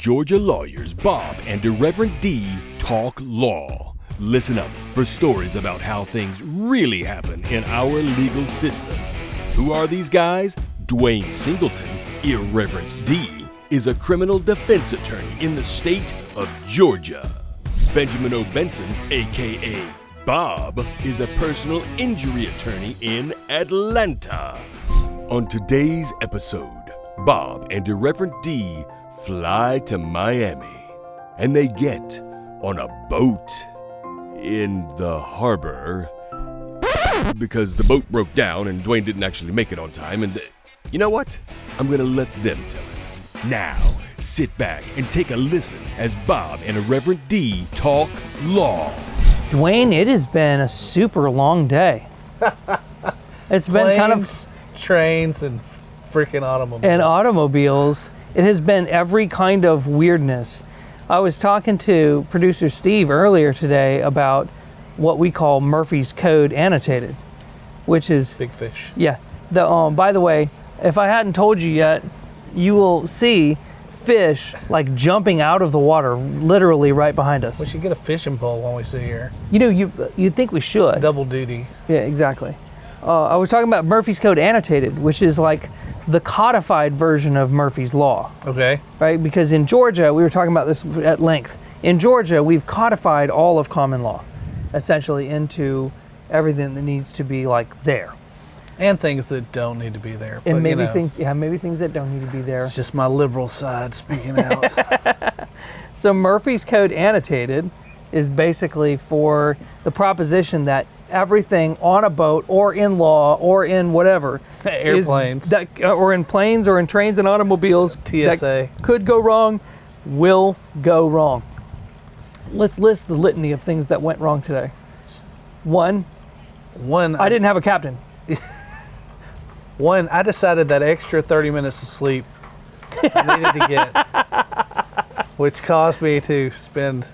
Georgia lawyers Bob and Irreverent D talk law. Listen up for stories about how things really happen in our legal system. Who are these guys? Dwayne Singleton, Irreverent D, is a criminal defense attorney in the state of Georgia. Benjamin O. Benson, aka Bob, is a personal injury attorney in Atlanta. On today's episode, Bob and Irreverent D fly to Miami, and they get on a boat in the harbor because the boat broke down and Dwayne didn't actually make it on time. And you know what? I'm gonna let them tell it. Now, sit back and take a listen as Bob and Irreverent D talk law. Dwayne, it has been a super long day. It's been Planes, kind of trains and freaking automobiles. and automobiles. It has been every kind of weirdness. I was talking to producer Steve earlier today about what we call Murphy's Code Annotated, which is Big fish. yeah. By the way, if I hadn't told you yet, you will see fish like jumping out of the water, literally right behind us. We should get a fishing pole when we sit here. You know, you'd think we should. Double duty. Yeah, exactly. I was talking about Murphy's Code Annotated, which is like the codified version of Murphy's Law, Okay. right? Because in Georgia, we were talking about this at length. In Georgia, we've codified all of common law, essentially into everything that needs to be like there. And things that don't need to be there. And but, maybe you know, maybe things that don't need to be there. It's just my liberal side speaking out. So Murphy's Code Annotated is basically for the proposition that everything on a boat or in law or in whatever Airplanes. or in planes or in trains and automobiles TSA. that could go wrong will go wrong. Let's list the litany of things that went wrong today. One, I didn't have a captain. One, I decided that extra 30 minutes of sleep I needed to get, which caused me to spend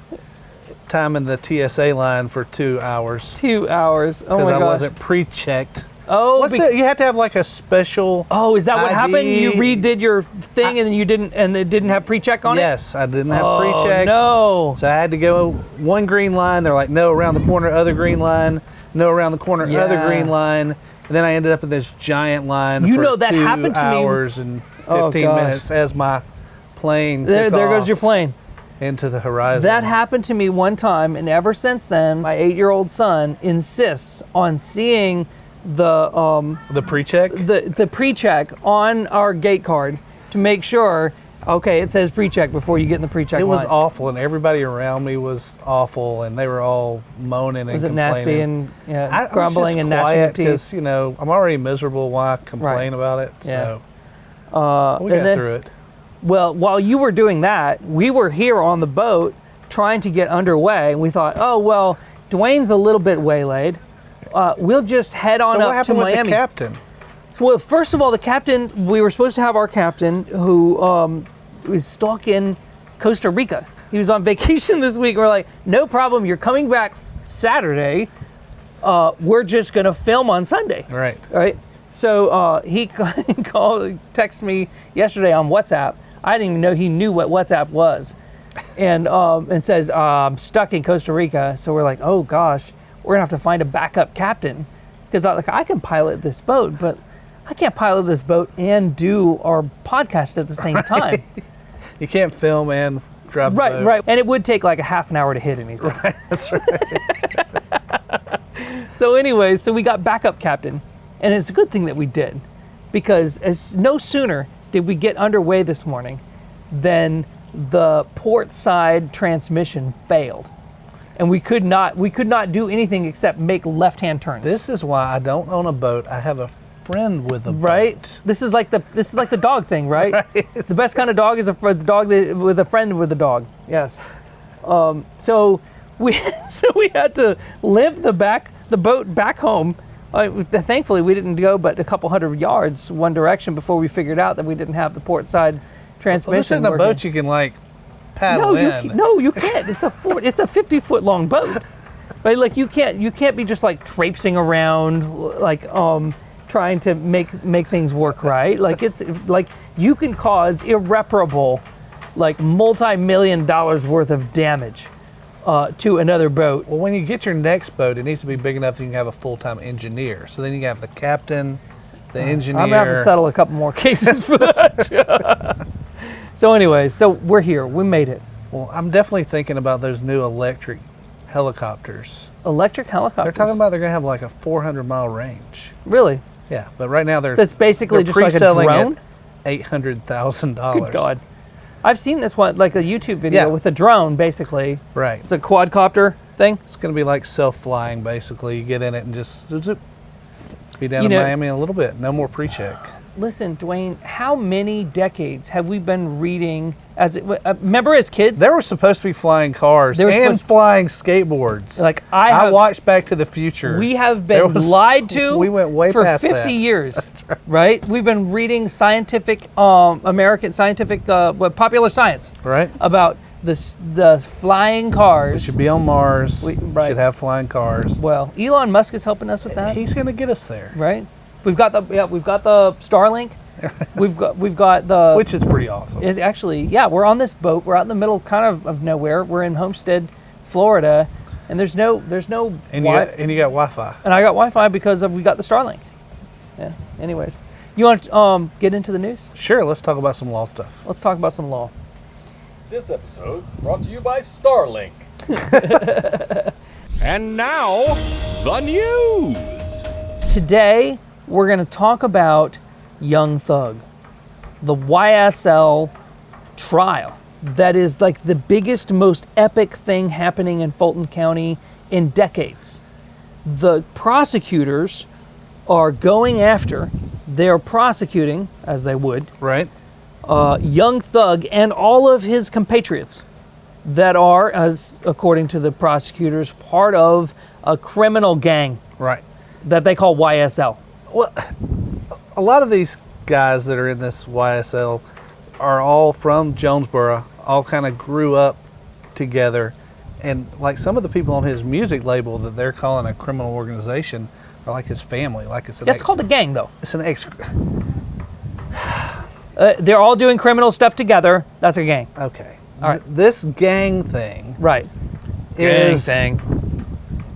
time in the TSA line for 2 hours. 2 hours. Oh my Because I gosh. wasn't pre-checked. Oh, You have to have like a special is that what ID? happened? You redid your thing and then you didn't, and it didn't have pre-check on it? Yes, I didn't have pre-check. No. So I had to go one green line. They're like, no, around the corner, other green line. No, around the corner, other Yeah. green line. And then I ended up in this giant line You for know, that 2 happened to me- hours and 15 Oh, gosh. minutes as my plane There took goes off your plane. into the horizon. That happened to me one time, and ever since then, my 8-year-old son insists on seeing the pre-check? the pre-check on our gate card to make sure. Okay, it says pre-check before you get in the pre-check It was line. awful, and everybody around me was awful, and they were all moaning and Was it complaining. nasty and I grumbling was and just gnashing quiet of teeth? because, you know, I'm already miserable. Why complain about it? Yeah. So we and got then- through it. Well, while you were doing that, we were here on the boat trying to get underway, and we thought, oh well, Dwayne's a little bit waylaid. We'll just head on So what up to happened with Miami. the captain? Well, first of all, the captain, we were supposed to have our captain who was stuck in Costa Rica. He was on vacation this week. We're like, no problem. You're coming back Saturday. We're just going to film on Sunday. Right. Right. So he texted me yesterday on WhatsApp. I didn't even know he knew what WhatsApp was. And says, I'm stuck in Costa Rica. So we're like, oh gosh, we're going to have to find a backup captain. Because I can pilot this boat, but I can't pilot this boat and do our podcast at the same time. You can't film and drive the boat. Right. And it would take like a half an hour to hit anything. Right, that's right. So anyways, so we got backup captain. And it's a good thing that we did. Because no sooner did we get underway this morning than the port side transmission failed. And we could not do anything except make left-hand turns. This is why I don't own a boat. I have a friend with a Right? boat. This is like the dog thing, right? Right. The best kind of dog is a dog with a friend with a dog. Yes. So we had to limp the boat back home. Thankfully, we didn't go but a couple hundred yards one direction before we figured out that we didn't have the port side transmission. Well, this isn't a working. boat you can like paddle in. No, you can't. It's a 50-foot long boat, right? Like you can't be just like traipsing around like trying to make things work right. Like it's like you can cause irreparable like multi-million dollars worth of damage to another boat. Well, when you get your next boat, it needs to be big enough that you can have a full-time engineer. So then you can have the captain, the engineer. I'm going to have to settle a couple more cases for that. So anyway, so we're here. We made it. Well, I'm definitely thinking about those new electric helicopters. Electric helicopters? They're talking about they're going to have like a 400-mile range. Really? Yeah, but right now they're So it's basically just like a drone? $800,000. Good God. I've seen this one, like a YouTube video with a drone, basically. Right. It's a quadcopter thing. It's going to be like self-flying, basically. You get in it and just zoop, be down in Miami in a little bit. No more pre-check. Listen, Dwayne, how many decades have we been reading? Remember as kids? There were supposed to be flying cars and flying skateboards. Like I watched Back to the Future. We have been lied to. We went way for past 50 years, right? We've been reading scientific, American scientific, popular science, right? About the flying cars. We should be on Mars. We should have flying cars. Well, Elon Musk is helping us with that. He's going to get us there, right? We've got the Starlink. we've got the, which is pretty awesome. It's actually, we're on this boat. We're out in the middle, kind of nowhere. We're in Homestead, Florida, and there's no. And you got Wi-Fi. And I got Wi-Fi because we got the Starlink. Yeah. Anyways, you want to get into the news? Sure. Let's talk about some law stuff. Let's talk about some law. This episode brought to you by Starlink. And now, the news. Today, we're going to talk about Young Thug, the YSL trial. That is like the biggest, most epic thing happening in Fulton County in decades. The prosecutors are going after, they're prosecuting, as they would, right, Young Thug and all of his compatriots that are, as according to the prosecutors, part of a criminal gang, right, that they call YSL. Well, a lot of these guys that are in this YSL are all from Jonesboro, all kind of grew up together. And like some of the people on his music label that they're calling a criminal organization are like his family. Like it's an That's called a gang, though. It's an ex. They're all doing criminal stuff together. That's a gang. Okay. All right. This gang thing. Right. Is gang thing.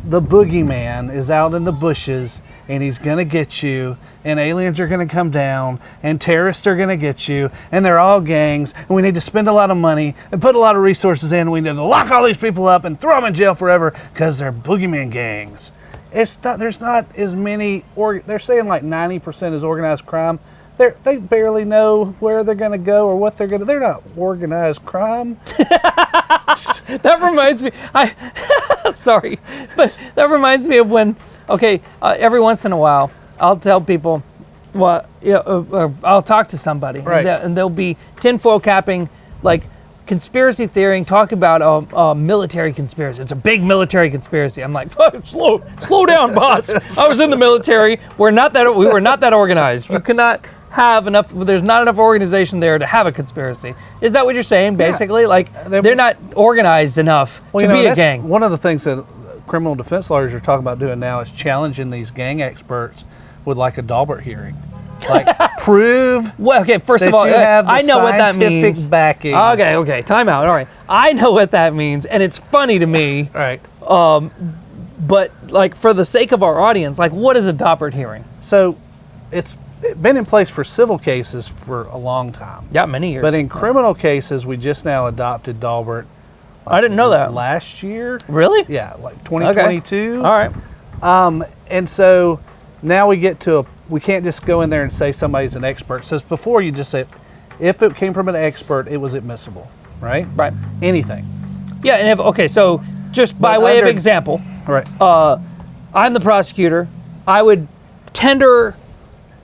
The boogeyman is out in the bushes and he's going to get you, and aliens are going to come down, and terrorists are going to get you, and they're all gangs, and we need to spend a lot of money and put a lot of resources in, and we need to lock all these people up and throw them in jail forever because they're boogeyman gangs. It's not, there's not as many, they're saying like 90% is organized crime. They barely know where they're going to go or what they're not organized crime. That reminds me, sorry, but that reminds me of when, every once in a while, I'll tell people, I'll talk to somebody, right, and they'll be tinfoil capping, like, conspiracy theory, talking about a military conspiracy. It's a big military conspiracy. I'm like, slow down, boss. I was in the military. We were not that organized. You cannot have enough. There's not enough organization there to have a conspiracy. Is that what you're saying? Basically, like they're not organized enough to be a gang. One of the things that criminal defense lawyers are talking about doing now is challenging these gang experts with like a Daubert hearing. Like prove. Well, okay. First of all, I know what that means. Backing. Okay. Time out. All right. I know what that means, and it's funny to me. Right. But like for the sake of our audience, like what is a Daubert hearing? So, it's been in place for civil cases for a long time. Yeah, many years. But in criminal cases, we just now adopted Daubert. I didn't know that. Last year. Really? Yeah, like 2022. Okay. All right. And so now we can't just go in there and say somebody's an expert. So before you just say, if it came from an expert, it was admissible, right? Right. Anything. Yeah, and so just by way of example, right. I'm the prosecutor. I would tender,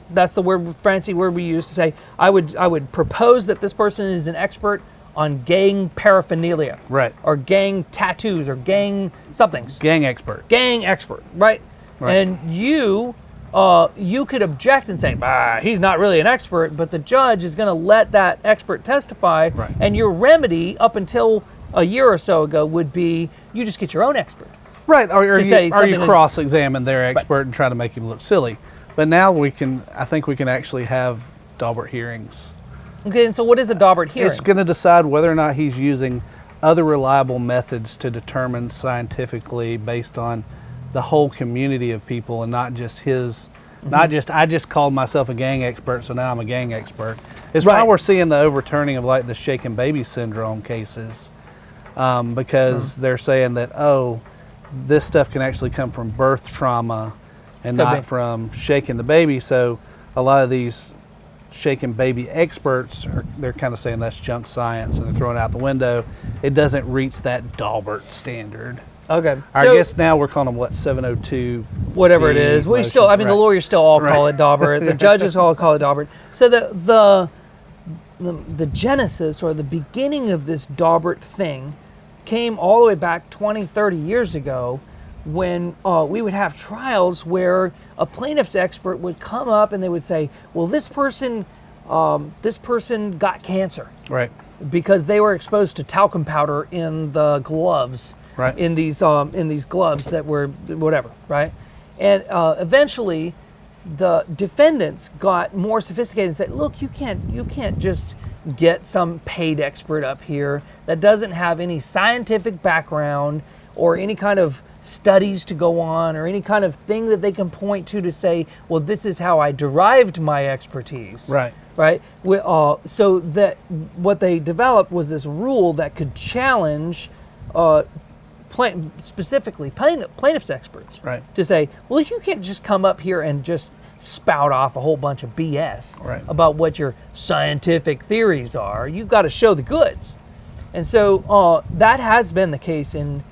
that's the fancy word we use to say, I would propose that this person is an expert on gang paraphernalia. Right. Or gang tattoos or gang somethings. Gang expert. Gang expert, right? And you could object and say, he's not really an expert, but the judge is going to let that expert testify, right, and your remedy up until a year or so ago would be you just get your own expert. Right, or you cross-examine their expert and try to make him look silly. But now I think we can actually have Daubert hearings Okay, and so what is a Daubert hearing? It's going to decide whether or not he's using other reliable methods to determine scientifically based on the whole community of people and not just his, not just, I just called myself a gang expert, so now I'm a gang expert. It's why we're seeing the overturning of like the shaken baby syndrome cases, because they're saying that, oh, this stuff can actually come from birth trauma and not from shaking the baby. So a lot of these shaken baby experts, they're kind of saying that's junk science and they're throwing it out the window. It doesn't reach that Daubert standard. Okay. I guess now we're calling them what, 702? Whatever it is. We still, I mean, the lawyers still all call it Daubert. The judges all call it Daubert. So the genesis or the beginning of this Daubert thing came all the way back 20, 30 years ago when we would have trials where a plaintiff's expert would come up and they would say, well, this person got cancer. Right. Because they were exposed to talcum powder in the gloves. Right. In these gloves that were whatever, right? And eventually the defendants got more sophisticated and said, look, you can't just get some paid expert up here that doesn't have any scientific background or any kind of studies to go on or any kind of thing that they can point to say, well, this is how I derived my expertise. Right. Right. So that what they developed was this rule that could challenge specifically plaintiff's experts. Right. To say, well, you can't just come up here and just spout off a whole bunch of BS about what your scientific theories are. You've got to show the goods. And so that has been the case in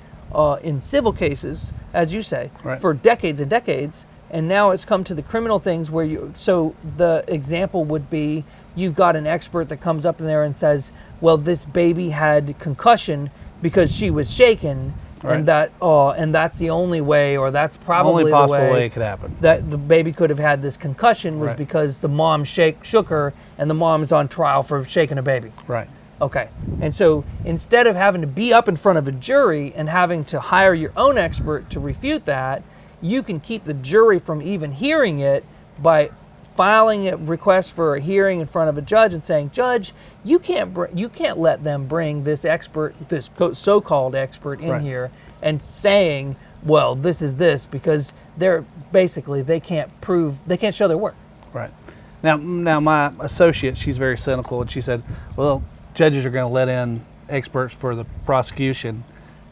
civil cases, as you say, for decades and decades. And now it's come to the criminal things where so the example would be you've got an expert that comes up in there and says, well, this baby had concussion because she was shaken. And that's the only way, or that's probably only possible the way it could happen. That the baby could have had this concussion was because the mom shook her, and the mom's on trial for shaking a baby. Right. Okay. And so instead of having to be up in front of a jury and having to hire your own expert to refute that, you can keep the jury from even hearing it by filing a request for a hearing in front of a judge and saying, Judge, you can't let them bring this expert, this so-called expert in here and saying, well, this is this, because they can't show their work. Right. Now my associate, she's very cynical, and she said, well, judges are going to let in experts for the prosecution,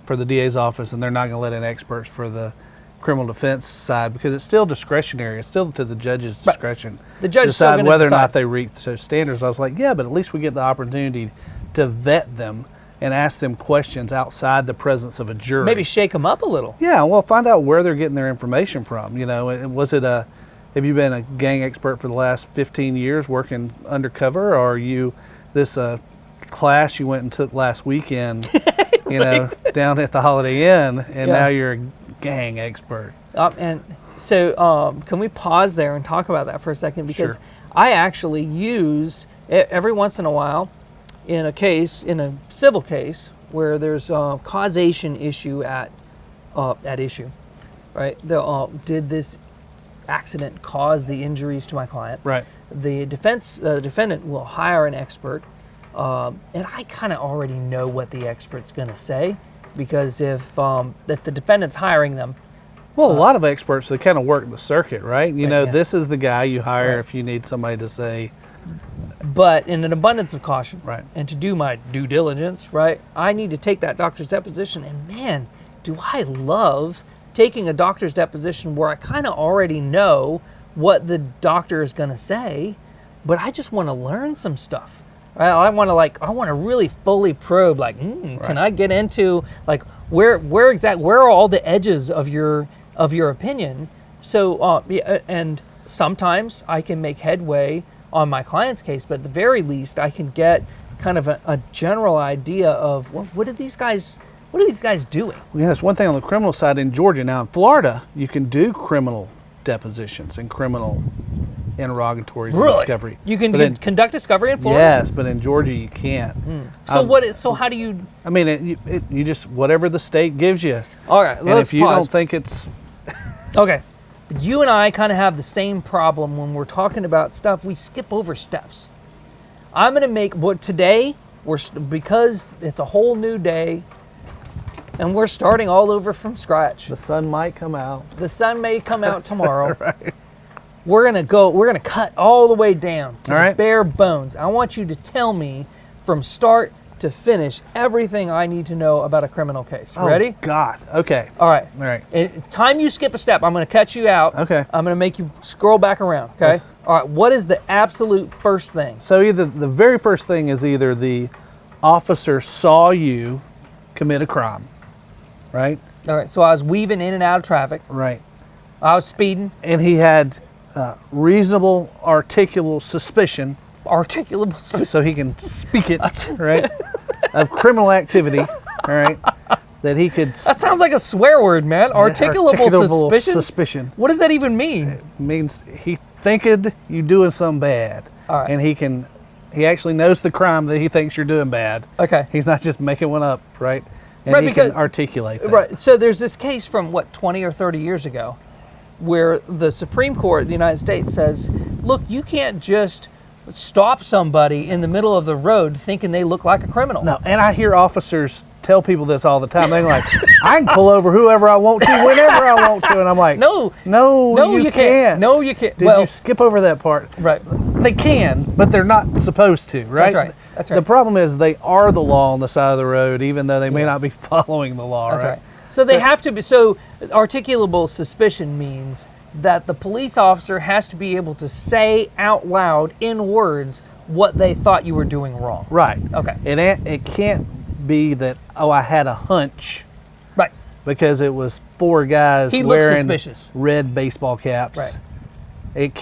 for the DA's office, and they're not going to let in experts for the criminal defense side because it's still discretionary. It's still to the judge's discretion. The judge decide whether or not they reach those standards. I was like, yeah, but at least we get the opportunity to vet them and ask them questions outside the presence of a jury. Maybe shake them up a little. Yeah, well, find out where they're getting their information from. You know, have you been a gang expert for the last 15 years working undercover, or are you this class you went and took last weekend, down at the Holiday Inn, and now you're a gang expert? And so can we pause there and talk about that for a second? Because I actually use, every once in a while, in a civil case, where there's a causation issue at issue, right? Did this accident cause the injuries to my client? Right. The defendant will hire an expert, and I kind of already know what the expert's going to say, because if the defendant's hiring them. Well, a lot of experts, they kind of work the circuit, right? This is the guy you hire if you need somebody to say. But in an abundance of caution, and to do my due diligence, I need to take that doctor's deposition, and man, do I love taking a doctor's deposition where I kind of already know what the doctor is going to say, but I just want to learn some stuff. Right? I want to really fully probe, can I get into where are all the edges of your opinion? So and sometimes I can make headway on my client's case, but at the very least I can get kind of a general idea of what are these guys doing? Well, that's one thing on the criminal side in Georgia. Now in Florida, you can do criminal depositions and criminal interrogatories and discovery. You can conduct discovery in Florida? Yes, but in Georgia you can't. So how do you? I mean, you just whatever the state gives you. All right, and if you don't think it's okay, you and I kind of have the same problem when we're talking about stuff. We skip over steps. I'm going to make what today because it's a whole new day and we're starting all over from scratch. The sun might come out. The sun may come out tomorrow. Right. We're going to cut all the way down to All right. the bare bones. I want you to tell me from start to finish everything I need to know about a criminal case. Ready? Oh, God. Okay. All right. All right. And time you skip a step, I'm going to cut you out. Okay. I'm going to make you scroll back around. Okay. All right. What is the absolute first thing? So either the very first thing is either the officer saw you commit a crime, right? All right. So I was weaving in and out of traffic. Right. I was speeding. And he had reasonable articulable suspicion, Articulable suspicion. so he can speak it, right, of criminal activity, all right, that he could. That sounds like a swear word, man. Articulable suspicion. What does that even mean? It means he thinketh you doing something bad, All right. and he actually knows the crime that he thinks you're doing bad. Okay. He's not just making one up, right? And Right, he because- can articulate that. Right. So there's this case from 20 or 30 years ago where the Supreme Court of the United States says, look, you can't just stop somebody in the middle of the road thinking they look like a criminal. No, and I hear officers tell people this all the time. They're like, I can pull over whoever I want to, whenever I want to. And I'm like, No, you can't. No, you can't. Did you skip over that part? Right. They can, but they're not supposed to, right? right. That's right. The problem is they are the law on the side of the road, even though they may not be following the law, That's right. So they have to be, so articulable suspicion means that the police officer has to be able to say out loud in words what they thought you were doing wrong. Right. Okay. It can't be that, I had a hunch Right. because it was four guys He looks wearing suspicious. red baseball caps. Right. It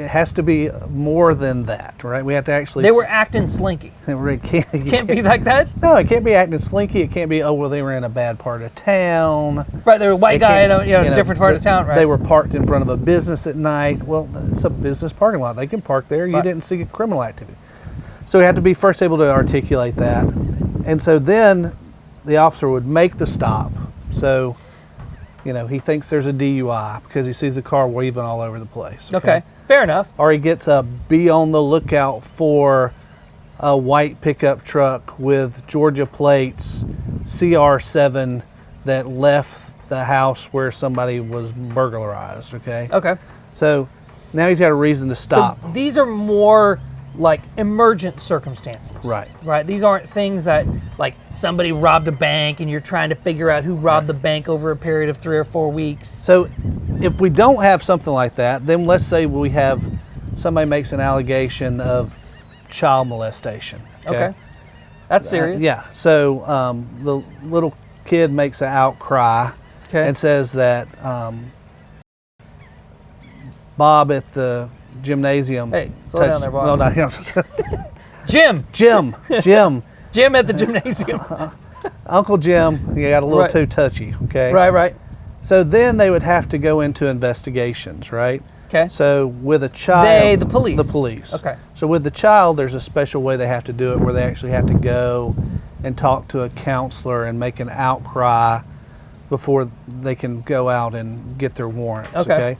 has to be more than that, right? We have to actually. They were acting slinky. It can't Can't be like that. No, it can't be acting slinky. It can't be, they were in a bad part of town. Right, they were a white It guy in can't- a different part of town, right? They were parked in front of a business at night. Well, it's a business parking lot. They can park there. You Right. didn't see criminal activity. So we had to be first able to articulate that. And so then the officer would make the stop. So, he thinks there's a DUI because he sees the car weaving all over the place. Okay, fair enough. Or he gets a be on the lookout for a white pickup truck with Georgia plates, CR7, that left the house where somebody was burglarized, okay? Okay. So now he's got a reason to stop. So these are more like emergent circumstances. Right. Right. These aren't things that like somebody robbed a bank and you're trying to figure out who robbed the bank over a period of 3 or 4 weeks. So if we don't have something like that, then let's say we have somebody makes an allegation of child molestation. Okay. That's serious. Yeah. So the little kid makes an outcry and says that Bob at the gymnasium. Hey, slow down there, Bob. No, not him. Jim Jim. at the gymnasium. Uncle Jim, he got a little too touchy, okay? Right. So then they would have to go into investigations, right? Okay. So with a child... The police. The police. Okay. So with the child, there's a special way they have to do it where they actually have to go and talk to a counselor and make an outcry before they can go out and get their warrants, okay?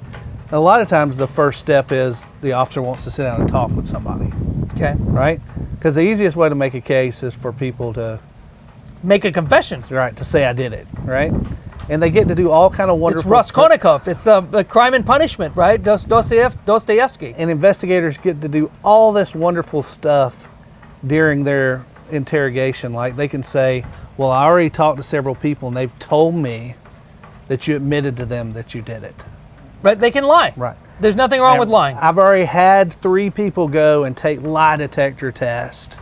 A lot of times the first step is the officer wants to sit down and talk with somebody, Okay. right? Because the easiest way to make a case is for people to, Make a confession. right, to say I did it, right? And they get to do all kind of It's wonderful Raskolnikov. It's a Crime and Punishment, right? Dostoevsky. And investigators get to do all this wonderful stuff during their interrogation. Like they can say, well, I already talked to several people and they've told me that you admitted to them that you did it. Right? They can lie. Right. There's nothing wrong with lying. I've already had 3 people go and take lie detector tests,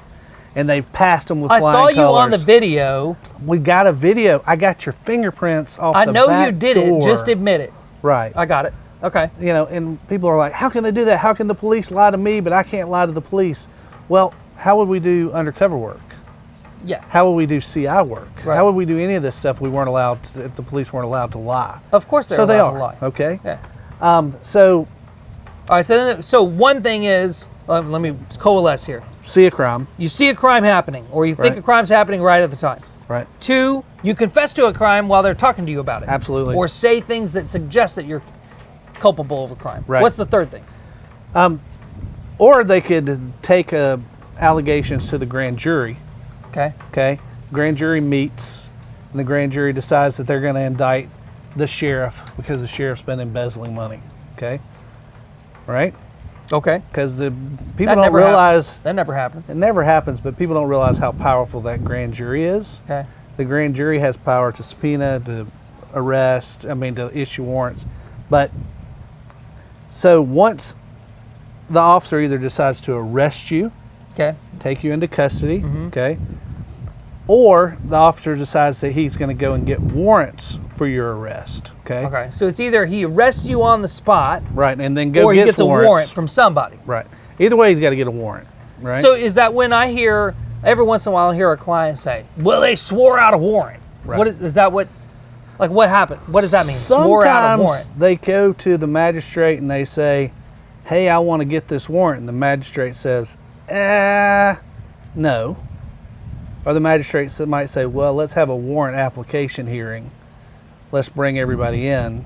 and they've passed them with I flying saw you colors. on the video. We got a video. I got your fingerprints off I the know back you did door. it. Just admit it. Right. I got it. Okay. And people are like, how can they do that? How can the police lie to me, but I can't lie to the police? Well, how would we do undercover work? Yeah. How would we do CI work? Right. How would we do any of this stuff we weren't allowed to, if the police weren't allowed to lie? Of course they're So they allowed are. to lie. Okay. Yeah. So All right. So one thing is, let me coalesce here. see a crime. You see a crime happening, or you think Right. a crime's happening right at the time. Right. 2, you confess to a crime while they're talking to you about it. Absolutely. Or say things that suggest that you're culpable of a crime. Right. What's the third thing? Or they could take a allegations to the grand jury. Okay. Okay. Grand jury meets, and the grand jury decides that they're going to indict the sheriff because the sheriff's been embezzling money. Okay. Right? Okay. Because the people don't realize that never happens. it never happens, but people don't realize how powerful that grand jury is. Okay. The grand jury has power to subpoena, to arrest, to issue warrants. But so once the officer either decides to arrest you, Okay. take you into custody, okay, or the officer decides that he's going to go and get warrants for your arrest, okay? Okay. So it's either he arrests you on the spot, Right, and then go or he gets warrants. a warrant from somebody. Right. Either way, he's got to get a warrant, right? So is that when I hear, every once in a while, I hear a client say, well, they swore out a warrant. Right. What is that what happened? What does that mean? Swore out a warrant. Sometimes they go to the magistrate and they say, hey, I want to get this warrant. And the magistrate says, no. Or the magistrate might say, well, let's have a warrant application hearing. Let's bring everybody in.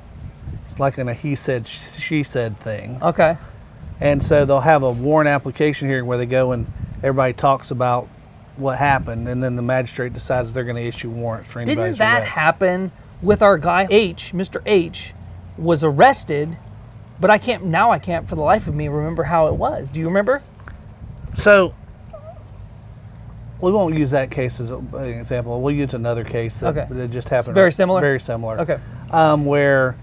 It's like in a he said, she said thing. Okay. And so they'll have a warrant application hearing where they go and everybody talks about what happened, and then the magistrate decides if they're going to issue warrants for anybody's Didn't that arrest. happen with our guy H? Mr. H was arrested, but I can't for the life of me remember how it was. Do you remember? So we won't use that case as an example. We'll use another case that, Okay. that just happened. It's very similar? Very similar. Okay. Where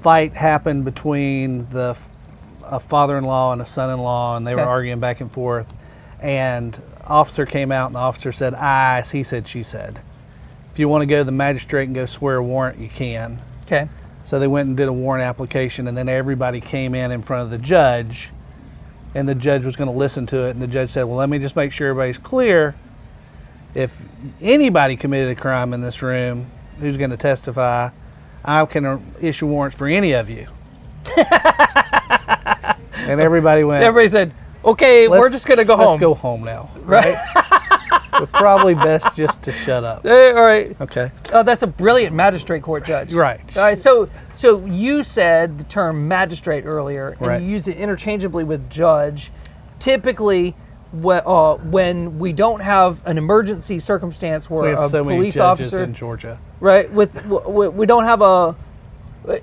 fight happened between a father-in-law and a son-in-law, and they were Okay. arguing back and forth. And officer came out, and the officer said, he said, she said. If you want to go to the magistrate and go swear a warrant, you can. Okay. So they went and did a warrant application, and then everybody came in front of the judge, and the judge was going to listen to it, and the judge said, well, let me just make sure everybody's clear. If anybody committed a crime in this room who's going to testify, I can issue warrants for any of you. And everybody went, Everybody said, okay, we're just going to go home. Let's go home now, right? But probably best just to shut up. All right. Okay. Oh, that's a brilliant magistrate court judge. Right. All right. So you said the term magistrate earlier, and Right. you used it interchangeably with judge. Typically, when we don't have an emergency circumstance We where have a so many police judges officer, in Georgia. right? We don't have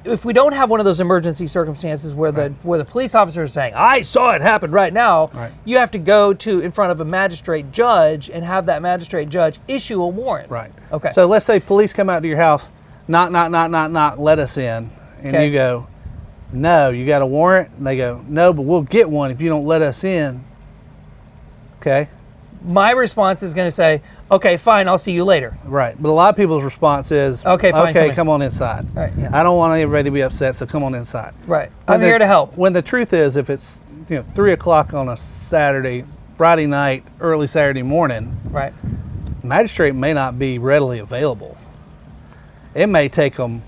if we don't have one of those emergency circumstances where the police officer is saying, I saw it happen right now, Right. you have to go in front of a magistrate judge and have that magistrate judge issue a warrant. Right. Okay. So let's say police come out to your house, knock, let us in. And Okay. you go, no, you got a warrant? And they go, no, but we'll get one if you don't let us in. Okay. My response is going to say, okay, fine, I'll see you later. Right. But a lot of people's response is, Okay, fine, come in." come on inside. Right, yeah. I don't want anybody to be upset, so come on inside. Right. When I'm here to help. When the truth is, if it's 3 o'clock on a Friday night, early Saturday morning, Right. the magistrate may not be readily available. It may take them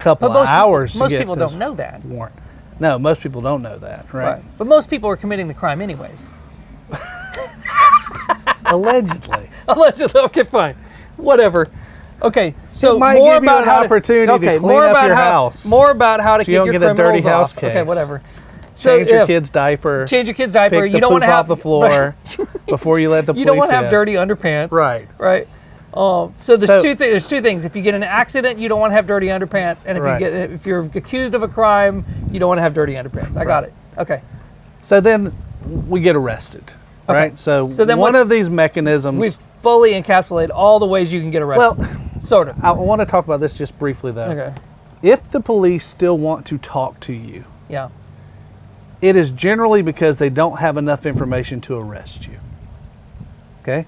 a couple of hours to most get people this don't know that. warrant. No, most people don't know that, right? But most people are committing the crime anyways. Allegedly. Allegedly. Okay, fine. Whatever. Okay, so It might more give you about an how opportunity to clean more up about your how, house. More about how to So you get don't your get a dirty criminals house off. Okay, case. whatever. Change your yeah, kid's diaper. Change your kid's diaper. Pick You the don't want poop to off have the floor before you let the You police don't want to have in. dirty underpants. Right. Right. So there's So- there's two things. If you get in an accident, you don't want to have dirty underpants, and Right. if you're accused of a crime, you don't want to have dirty underpants. I got it. Okay. So then we get arrested, Okay. right? So then one what's- of these mechanisms. We've fully encapsulated all the ways you can get arrested. Well, sort of. I want to talk about this just briefly, though. Okay. If the police still want to talk to you, Yeah. it is generally because they don't have enough information to arrest you. Okay?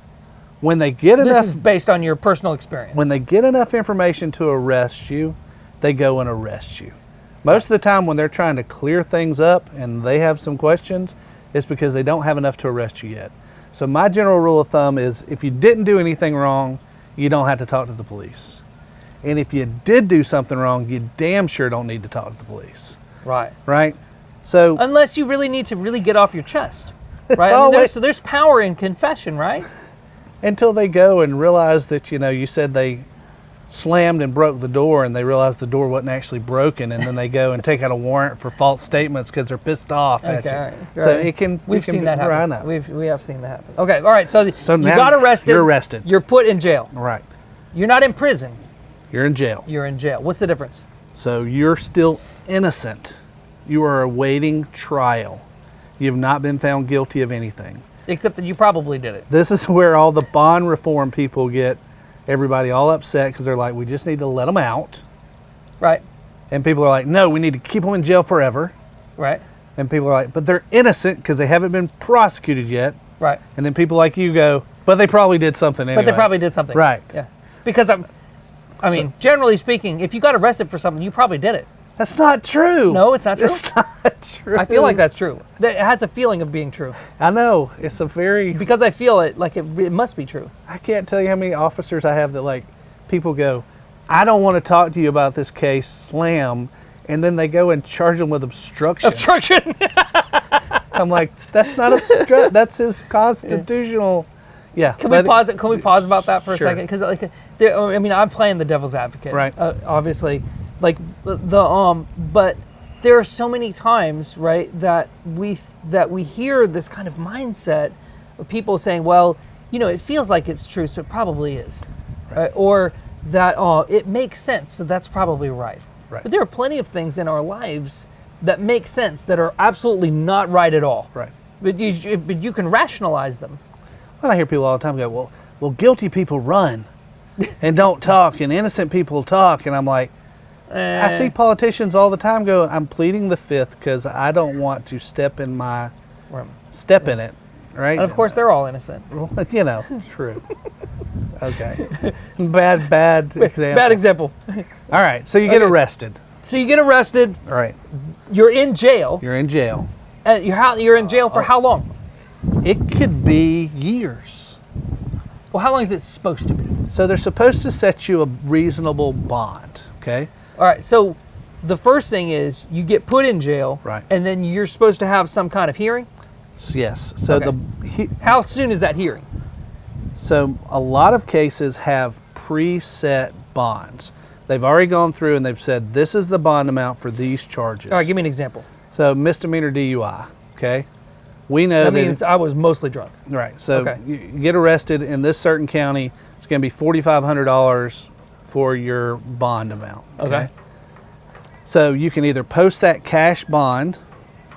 When they get This enough is based on your personal experience. when they get enough information to arrest you, they go and arrest you. Most of the time when they're trying to clear things up and they have some questions, it's because they don't have enough to arrest you yet. So my general rule of thumb is if you didn't do anything wrong, you don't have to talk to the police. And if you did do something wrong, you damn sure don't need to talk to the police. Right. Right? So Unless you really need to really get off your chest. Right? always- So there's power in confession, right? until they go and realize that, you said they slammed and broke the door, and they realize the door wasn't actually broken, and then they go and take out a warrant for false statements because they're pissed off at you. Right. So it can. We've seen that happen. Right now. We have seen that happen. Okay. All right. So you now got arrested. You're arrested. You're put in jail. Right. You're not in prison. You're in jail. You're in jail. What's the difference? So you're still innocent. You are awaiting trial. You have not been found guilty of anything. Except that you probably did it. This is where all the bond reform people get everybody all upset because they're like, we just need to let them out. Right. And people are like, no, we need to keep them in jail forever. Right. And people are like, but they're innocent because they haven't been prosecuted yet. Right. And then people like you go, but they probably did something anyway. But they probably did something. Right. Yeah. Because I mean, generally speaking, if you got arrested for something, you probably did it. That's not true. No, it's not true. It's not true. I feel like that's true. It has a feeling of being true. I know. It's a very... Because I feel it like it must be true. I can't tell you how many officers I have that, like, people go, I don't want to talk to you about this case, slam, and then they go and charge them with obstruction. Obstruction! I'm like, that's not obstruction. That's his constitutional... Yeah. Can we pause it? Can we pause about that for a Sure. second? Because I mean, I'm playing the devil's advocate, right? Obviously, like but there are so many times, right, that we hear this kind of mindset of people saying, well, you know, it feels like it's true, so it probably is, right? Or that it makes sense, so that's probably right. But there are plenty of things in our lives that make sense that are absolutely not right at all. Right. But you can rationalize them. And I hear people all the time go, well, guilty people run and don't talk, and innocent people talk. And I'm like, I see politicians all the time go, I'm pleading the fifth because I don't want to step in it, right? And of course, they're all innocent. You know, true. Okay. Bad example. Bad example. All right, so you get arrested. So you get arrested. All right. You're in jail. You're in jail. You're in jail for how long? It could be years. Well, how long is it supposed to be? So they're supposed to set you a reasonable bond, okay? All right, so the first thing is you get put in jail, right? And then you're supposed to have some kind of hearing? Yes. So okay. How soon is that hearing? So a lot of cases have preset bonds. They've already gone through and they've said, this is the bond amount for these charges. All right, give me an example. So misdemeanor DUI, okay? We know that means I was mostly drunk. Right. So you get arrested in this certain county, it's going to be $4,500 for your bond amount. Okay. So you can either post that cash bond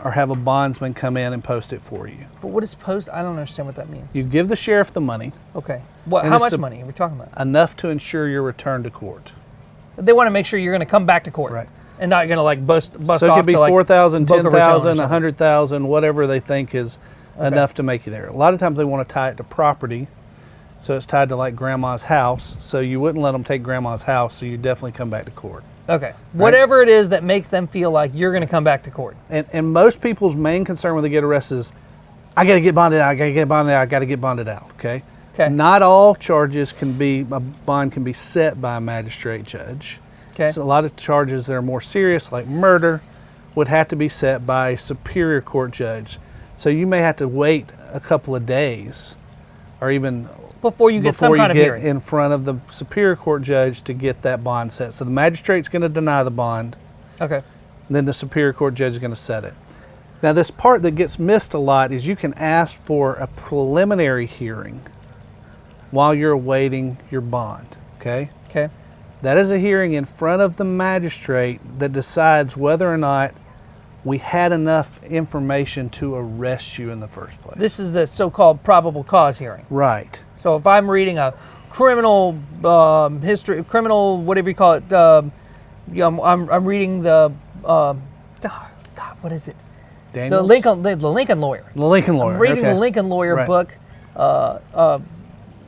or have a bondsman come in and post it for you. But what is post? I don't understand what that means. You give the sheriff the money. Okay. How much money are we talking about? Enough to ensure your return to court. They want to make sure you're going to come back to court. Right. And not going to like bust so off it could be to like 4,000, Boca 10,000, 100,000, whatever they think is enough to make you there. A lot of times they want to tie it to property, so it's tied to like grandma's house. So you wouldn't let them take grandma's house, so you definitely come back to court. Okay. Right? Whatever it is that makes them feel like you're going to come back to court. And most people's main concern when they get arrested is, I got to get bonded out. I got to get bonded out. I got to get bonded out. Okay. Okay. Not all charges a bond can be set by a magistrate judge. Okay. So a lot of charges that are more serious, like murder, would have to be set by a superior court judge. So you may have to wait a couple of days, or even before you get some kind of hearing in front of the superior court judge to get that bond set. So the magistrate's going to deny the bond. Okay. Then the superior court judge is going to set it. Now this part that gets missed a lot is you can ask for a preliminary hearing while you're awaiting your bond. Okay. Okay. That is a hearing in front of the magistrate that decides whether or not we had enough information to arrest you in the first place. This is the so-called probable cause hearing. Right. So if I'm reading a criminal history, criminal whatever you call it, I'm reading the God, what is it? Daniels? The Lincoln Lawyer. The Lincoln Lawyer. I'm reading the Lincoln Lawyer book,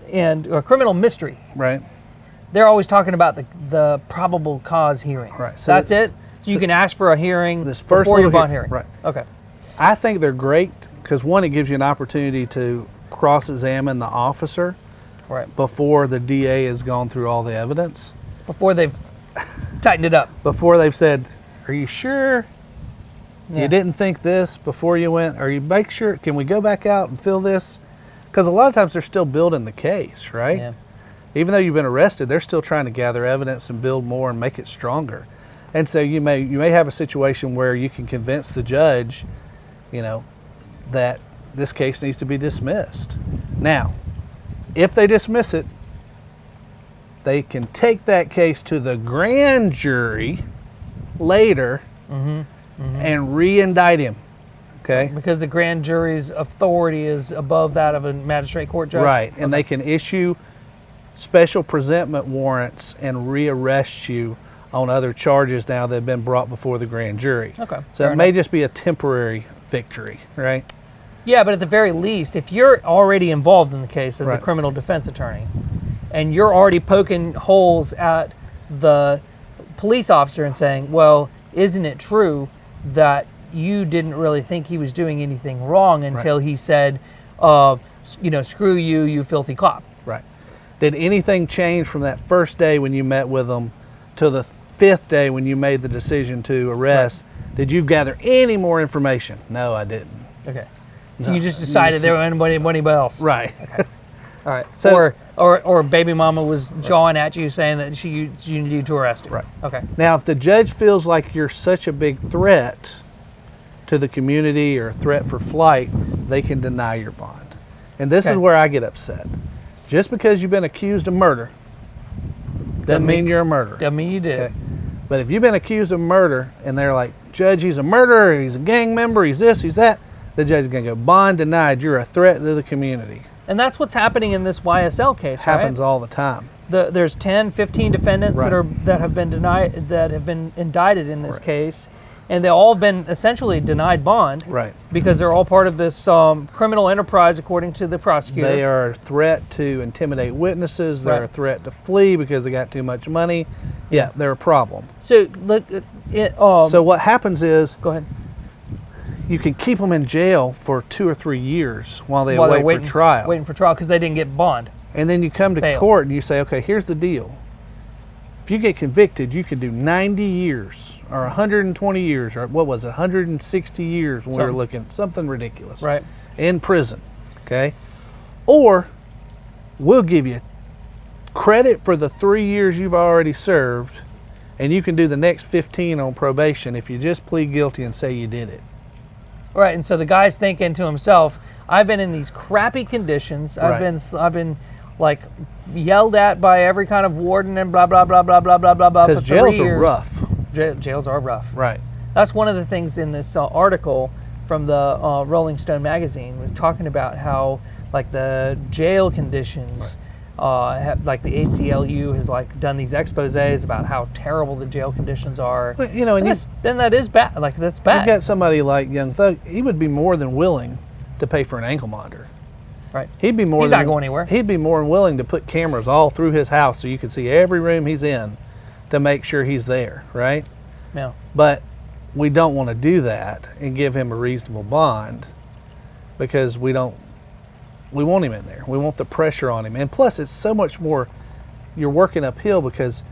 and a criminal mystery. Right. They're always talking about the probable cause hearing. Right. So that's it. So you can ask for a hearing this first before your bond hearing. Right. Okay. I think they're great because one, it gives you an opportunity to cross-examine the officer. Right. Before the DA has gone through all the evidence. Before they've tightened it up. Before they've said, "Are you sure? Yeah. You didn't think this before you went? Are you make sure? Can we go back out and fill this?" Because a lot of times they're still building the case, right? Yeah. Even though you've been arrested, they're still trying to gather evidence and build more and make it stronger. And so you may have a situation where you can convince the judge, that this case needs to be dismissed. Now, if they dismiss it, they can take that case to the grand jury later and re-indict him. Okay? Because the grand jury's authority is above that of a magistrate court judge? Right, and they can issue special presentment warrants and re-arrest you on other charges now that have been brought before the grand jury. Okay. So it may just be a temporary victory, right? Yeah, but at the very least, if you're already involved in the case as Right. the criminal defense attorney, and you're already poking holes at the police officer and saying, well, isn't it true that you didn't really think he was doing anything wrong until he said, screw you, you filthy cop. Right. Did anything change from that first day when you met with them to the 5th day when you made the decision to arrest? Right. Did you gather any more information? No, I didn't. Okay. So you just decided there wasn't anybody else. Right. Okay. All right. So, or baby mama was jawing at you saying that you need to arrest him. Right. Okay. Now, if the judge feels like you're such a big threat to the community or a threat for flight, they can deny your bond. And this is where I get upset. Just because you've been accused of murder doesn't mean you're a murderer. Doesn't mean you did. Okay? But if you've been accused of murder and they're like, Judge, he's a murderer, he's a gang member, he's this, he's that, the judge is going to go, bond denied, you're a threat to the community. And that's what's happening in this YSL case, Happens right? all the time. There's 10, 15 defendants Right. that have been indicted in this case, and they've all been essentially denied bond. Right. Because they're all part of this criminal enterprise, according to the prosecutor. They are a threat to intimidate witnesses. They're a threat to flee because they got too much money. Yeah, they're a problem. So look, so what happens is, go ahead. You can keep them in jail for 2 or 3 years while they While they're wait for trial. Waiting for trial because they didn't get bond. And then you come to court and you say, okay, here's the deal. If you get convicted, you can do 90 years or 120 years, or what was it, 160 years when we were looking, something ridiculous. Right. In prison, okay? Or we'll give you credit for the 3 years you've already served, and you can do the next 15 on probation if you just plead guilty and say you did it. Right, and so the guy's thinking to himself, I've been in these crappy conditions. I've been like yelled at by every kind of warden and blah blah blah blah blah blah blah blah. Because jails are rough. Jails are rough. Right. That's one of the things in this article from the Rolling Stone magazine was talking about how like the jail conditions. Like the ACLU has like done these exposés about how terrible the jail conditions are. Well, and then that is bad. Like that's bad. You've got somebody like Young Thug. He would be more than willing to pay for an ankle monitor. Right. He's not going anywhere. He'd be more than willing to put cameras all through his house so you could see every room he's in to make sure he's there. Right. Yeah. But we don't want to do that and give him a reasonable bond because we want him in there. We want the pressure on him. And plus, it's so much more, you're working uphill because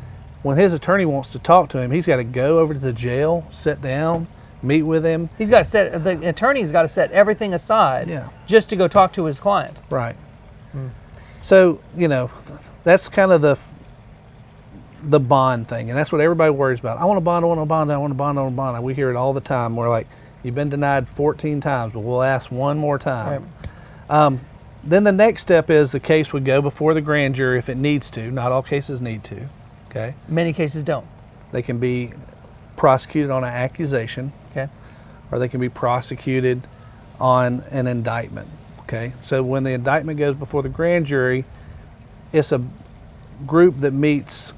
when his attorney wants to talk to him, he's got to go over to the jail, sit down, meet with him. The attorney's got to set everything aside just to go talk to his client. Right. So, that's kind of the bond thing. And that's what everybody worries about. I want a bond, I want a bond, I want a bond, I want a bond. We hear it all the time. We're like, you've been denied 14 times, but we'll ask one more time. Right. Then the next step is the case would go before the grand jury if it needs to. Not all cases need to. Okay. Many cases don't. They can be prosecuted on an accusation. Okay. Or they can be prosecuted on an indictment. Okay. So when the indictment goes before the grand jury, it's a group that meets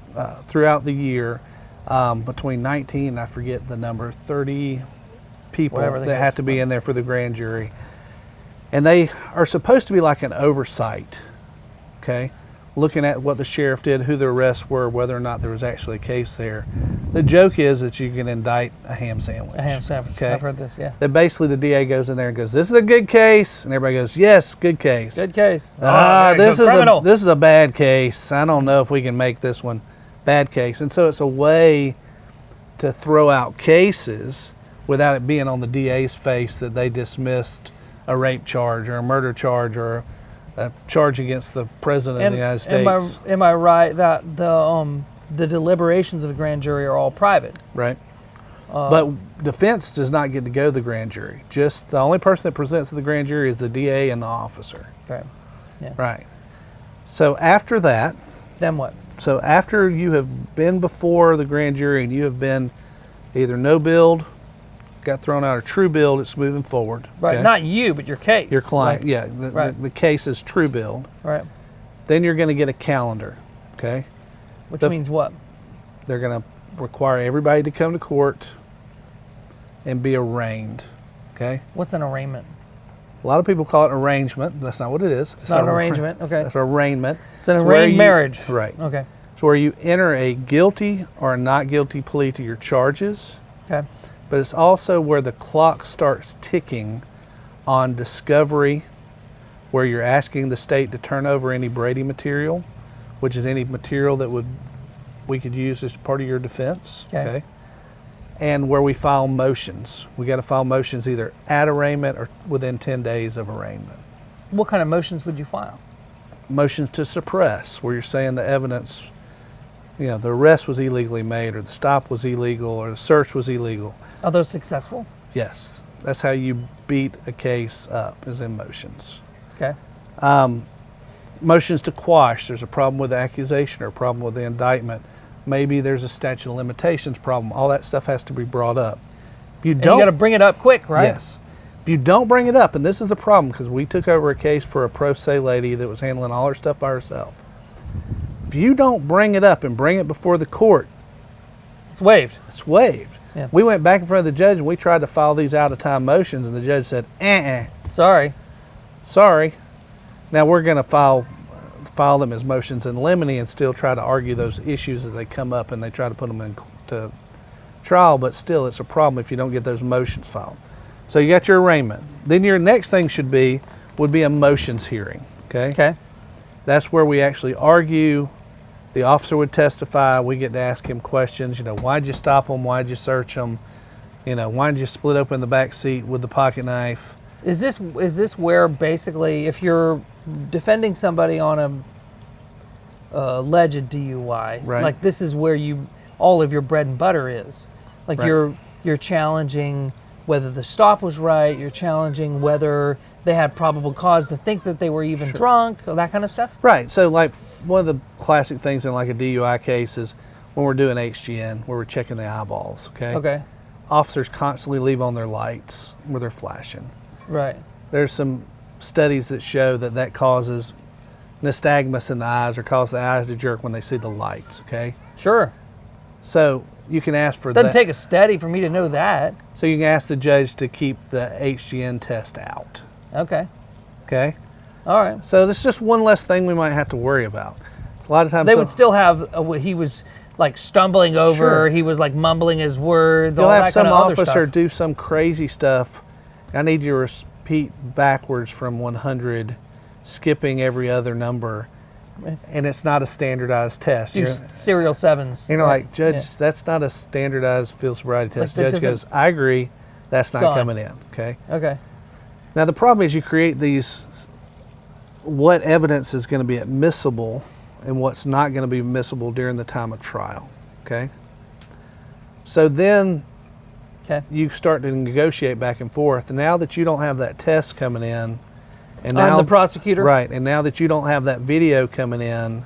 throughout the year between 19, I forget the number, 30 people that have to be in there for the grand jury. And they are supposed to be like an oversight, okay? Looking at what the sheriff did, who the arrests were, whether or not there was actually a case there. The joke is that you can indict a ham sandwich. A ham sandwich, okay? I've heard this, yeah. That basically the DA goes in there and goes, this is a good case. And everybody goes, yes, good case. Good case. This is a bad case. I don't know if we can make this one bad case. And so it's a way to throw out cases without it being on the DA's face that they dismissed a rape charge or a murder charge or a charge against the president of the United States. Am I right that the deliberations of the grand jury are all private? Right. But defense does not get to go to the grand jury. Just the only person that presents to the grand jury is the DA and the officer. Right. Yeah. Right. So after that, Then what? so after you have been before the grand jury and you have been either no billed, got thrown out, or true billed, it's moving forward. Right. Okay? Not you, but your case. Your client. Like, Yeah. right. The case is true billed. Right. Then you're going to get a calendar. Okay. Which means what? They're going to require everybody to come to court and be arraigned. Okay. What's an arraignment? A lot of people call it arrangement. That's not what it is. It's not an arrangement. Okay. It's arraignment. It's an arranged marriage. Right. Okay. It's where you enter a guilty or a not guilty plea to your charges. Okay. But it's also where the clock starts ticking on discovery, where you're asking the state to turn over any Brady material, which is any material that we could use as part of your defense. Okay. And where we file motions. We got to file motions either at arraignment or within 10 days of arraignment. What kind of motions would you file? Motions to suppress, where you're saying the evidence, the arrest was illegally made, or the stop was illegal, or the search was illegal. Are those successful? Yes. That's how you beat a case up, is in motions. Okay. Motions to quash. There's a problem with the accusation or a problem with the indictment. Maybe there's a statute of limitations problem. All that stuff has to be brought up. If you You got to bring it up quick, right? Yes. If you don't bring it up, and this is the problem, because we took over a case for a pro se lady that was handling all her stuff by herself. If you don't bring it up and bring it before the court, It's waived. it's waived. Yeah. We went back in front of the judge and we tried to file these out of time motions, and the judge said, Sorry. sorry. Now we're going to file them as motions in limine and still try to argue those issues as they come up, and they try to put them into trial, but still it's a problem if you don't get those motions filed. So you got your arraignment. Then your next thing would be a motions hearing. Okay. That's where we actually argue. The officer would testify. We get to ask him questions. Why'd you stop them? Why'd you search them? Why'd you split open the back seat with the pocket knife? Is this where basically, if you're defending somebody on a alleged DUI, Right. like this is where all of your bread and butter is. Like Right. you're challenging whether the stop was right. You're challenging whether they had probable cause to think that they were even drunk, or that kind of stuff. Right. So like one of the classic things in like a DUI case is when we're doing HGN, where we're checking the eyeballs. Okay. Okay. Officers constantly leave on their lights where they're flashing. Right. There's some studies that show that causes nystagmus in the eyes, or causes the eyes to jerk when they see the lights. Okay. Sure. So you can ask for Doesn't that. take a study for me to know that. So you can ask the judge to keep the HGN test out. Okay. Okay. All right. So this is just one less thing we might have to worry about. A lot of times They would still have he was like stumbling over. Sure. He was like mumbling his words. You'll all have that some kind of other officer stuff. do some crazy stuff. I need you to repeat backwards from 100, skipping every other number, and it's not a standardized test. Do serial sevens. Like, Judge, that's not a standardized field sobriety test. Like, Judge goes, I agree, that's not Gone. coming in. Okay. Okay. Now the problem is you create these, what evidence is going to be admissible and what's not going to be admissible during the time of trial. Okay. So then you start to negotiate back and forth. And now that you don't have that test coming in, and now I'm the prosecutor. right, and now that you don't have that video coming in,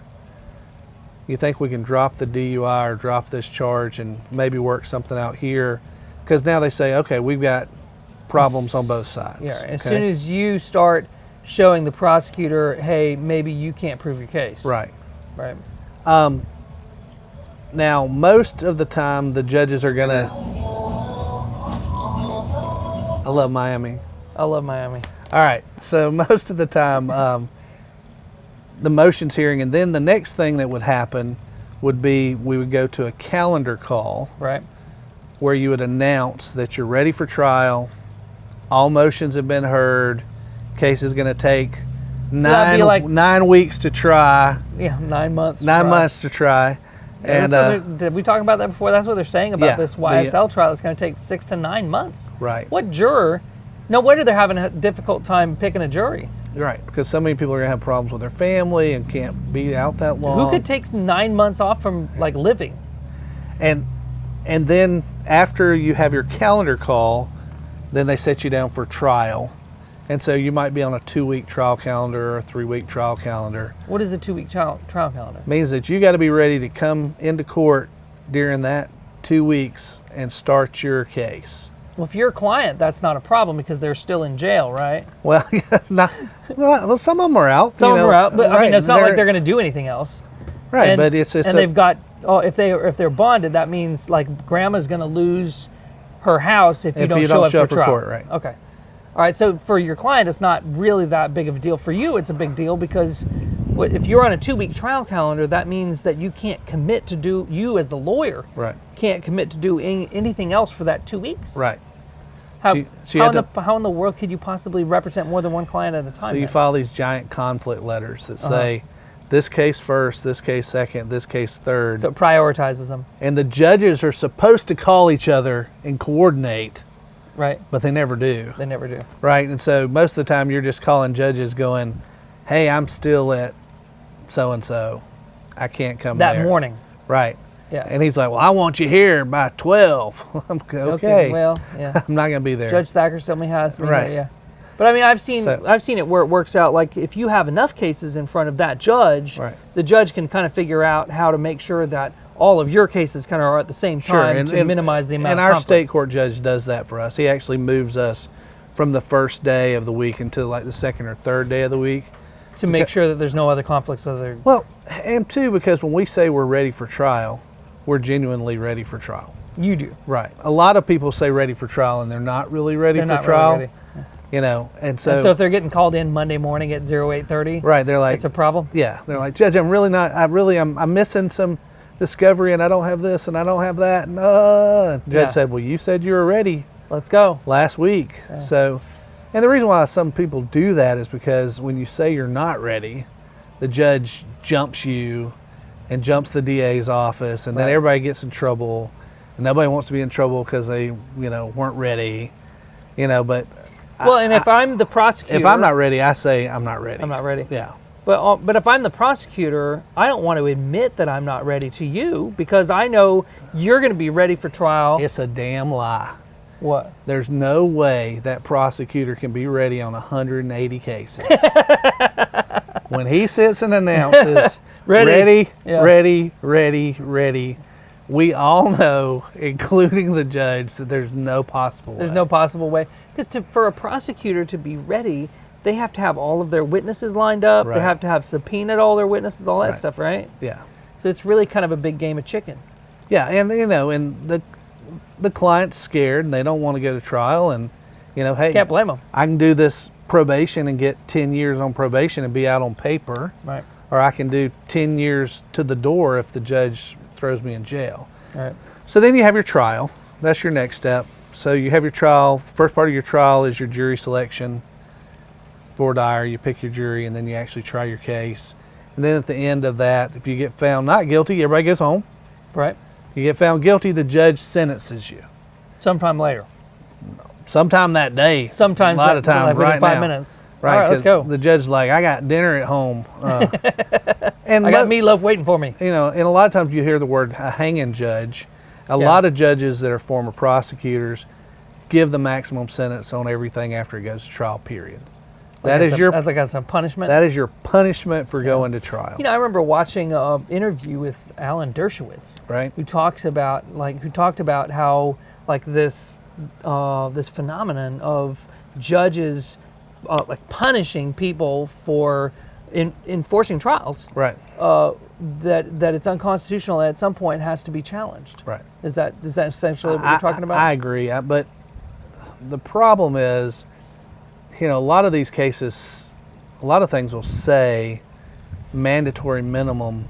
you think we can drop the DUI or drop this charge and maybe work something out here, because now they say, okay, we've got problems on both sides. Yeah. As soon as you start showing the prosecutor, hey, maybe you can't prove your case. Right. Right. Now, most of the time, the judges are gonna. I love Miami. I love Miami. All right. So most of the time, the motions hearing, and then the next thing that would happen would be we would go to a calendar call. Right. Where you would announce that you're ready for trial. All motions have been heard. Case is going to take that'd be like 9 weeks to try. Yeah, 9 months. 9 months to try. Yeah, And did we talk about that before? That's what they're saying about yeah, this YSL trial. It's going to take 6 to 9 months. Right. What juror No wonder they're having a difficult time picking a jury. Right, because so many people are going to have problems with their family and can't be out that long. Who could take 9 months off from like living? And then after you have your calendar call, then they set you down for trial. And so you might be on a 2-week trial calendar or a 3-week trial calendar. What is a 2-week trial calendar? Means that you got to be ready to come into court during that 2 weeks and start your case. Well, if you're a client, that's not a problem because they're still in jail, right? Well, well, some of them are out. Some of them are out, but I mean, right, it's not like they're going to do anything else. Right, and, but it's they've got. Oh, if they're bonded, that means like grandma's going to lose her house if you don't show up for trial. Court, right? Okay. All right. So for your client, it's not really that big of a deal. For you, it's a big deal because if you're on a 2-week trial calendar, that means that you can't commit to do. You as the lawyer, right, can't commit to do anything else for that 2 weeks. Right. How in the world could you possibly represent more than one client at a time? So you file these giant conflict letters that say, this case first, this case second, this case third. So it prioritizes them. And the judges are supposed to call each other and coordinate. Right. But they never do. They never do. Right. And so most of the time you're just calling judges going, hey, I'm still at so-and-so. I can't come there. That morning. Right. Yeah. And he's like, well, I want you here by 12. I'm okay. Well, yeah. I'm not going to be there. Judge Thacker certainly has me right. there, yeah. But I mean, I've seen it where it works out. Like if you have enough cases in front of that judge, right. the judge can kind of figure out how to make sure that all of your cases kind of are at the same time to minimize the amount of conflicts. And our state court judge does that for us. He actually moves us from the first day of the week until like the second or third day of the week. To make sure that there's no other conflicts with other... Well, and two, because when we say we're ready for trial, we're genuinely ready for trial. You do. Right. A lot of people say ready for trial and they're not really ready for trial. Really ready. You know, and so if they're getting called in Monday morning at 08:30, right, they're like, it's a problem. Yeah, they're like, Judge, I'm missing some discovery, and I don't have this, and I don't have that. And Judge said, well, you said you were ready. Let's go. Last week. Yeah. So, and the reason why some people do that is because when you say you're not ready, the judge jumps you, and jumps the DA's office, and then everybody gets in trouble, and nobody wants to be in trouble because they, weren't ready, but. Well, and if I'm the prosecutor... If I'm not ready, I say I'm not ready. I'm not ready. Yeah. But if I'm the prosecutor, I don't want to admit that I'm not ready to you because I know you're going to be ready for trial. It's a damn lie. What? There's no way that prosecutor can be ready on 180 cases. When he sits and announces, ready, we all know, including the judge, that there's no possible way. There's no possible way. Because for a prosecutor to be ready, they have to have all of their witnesses lined up. Right. They have to have subpoenaed all their witnesses, all that stuff, right? Yeah. So it's really kind of a big game of chicken. Yeah, and and the client's scared and they don't want to go to trial, and hey, can't blame them. I can do this probation and get 10 years on probation and be out on paper. Right. Or I can do 10 years to the door if the judge throws me in jail. Right. So then you have your trial. That's your next step. So you have your trial. First part of your trial is your jury selection. Voir dire, you pick your jury, and then you actually try your case. And then at the end of that, if you get found not guilty, everybody goes home. Right. You get found guilty, the judge sentences you. Sometime later. Sometime that day. Sometimes a lot of times within right 5 now. minutes. Right, all right, let's go. The judge's like, I got dinner at home. And I got meatloaf waiting for me. And a lot of times you hear the word a hanging judge. A lot of judges that are former prosecutors give the maximum sentence on everything after it goes to trial, period. That's like some punishment? That is your punishment for going to trial. I remember watching an interview with Alan Dershowitz, right? Who talked about how this phenomenon of judges punishing people for enforcing trials, right? That it's unconstitutional. And at some point has to be challenged. Right. Is that essentially what you're talking about? I agree, but the problem is, a lot of these cases, a lot of things will say mandatory minimum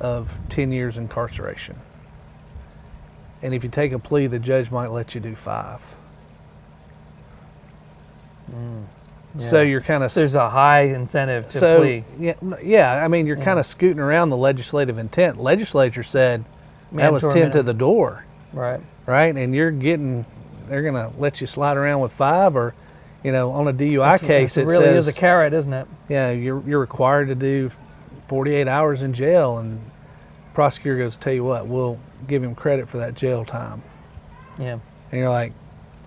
of 10 years incarceration. And if you take a plea, the judge might let you do 5. Yeah. So you're kind of... There's a high incentive to plea. Yeah. I mean, you're kind of scooting around the legislative intent. Legislature said that was 10 to the door. Right. Right? And they're going to let you slide around with 5, or on a DUI case, it really is a carrot, isn't it? Yeah, you're required to do 48 hours in jail, and the prosecutor goes, tell you what, we'll give him credit for that jail time. Yeah. And you're like,